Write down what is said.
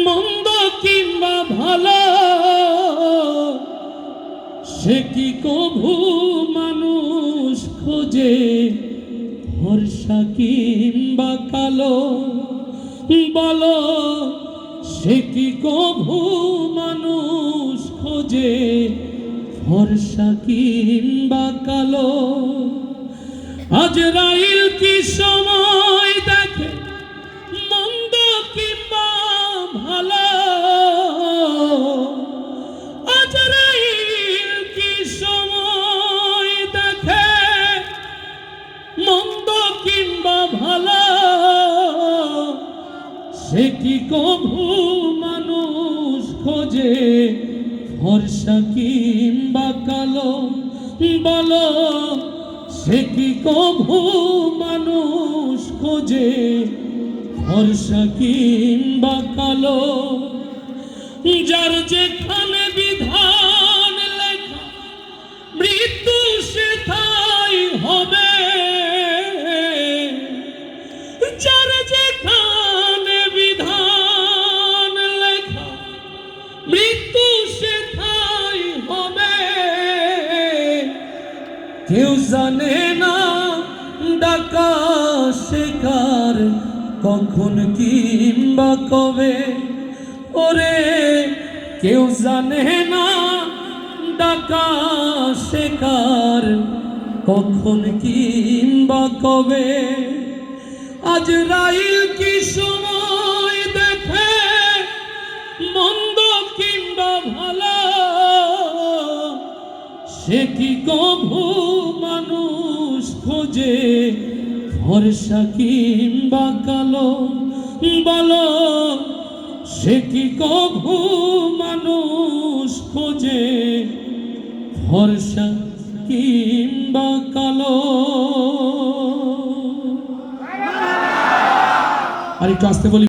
মন্দ কিংবা ভালো সে কি কভু মানুষ খোঁজে ভরসা কিংবা কালো বলো সে কি কভু মানুষ খোঁজে ভরসা কিংবা কালো আজরাইল কি সময় দেখে মন্দ কিংবা ভালো আজরাইল কি সময় দেখে মন্দ কিংবা ভালো সে কি কভু মানুষ খোঁজে ভরসা কিংবা কালো বলো সে কি কভু মানুষ খোঁজে ভরসা কিংবা কালো যার যেখানে বিধান লেখা মৃত্যু সেথায় হবে যার যেখানে বিধান লেখা মৃত্যু সেথায় হবে কেউ জানে না ডাকা শেখার কখন কিংবা কবে ওরে কেউ জানে না ডাকা শেখার কখন কিংবা কবে আজরাইল কি সময় দেখে মন্দ কিংবা ভালো সে কি কভু মানুষ খোঁজে ভরসা কিংবা কালো বলো সে কি কভু মানুষ খোঁজে ভরসা কিংবা কালো আর একটু আসতে বলি।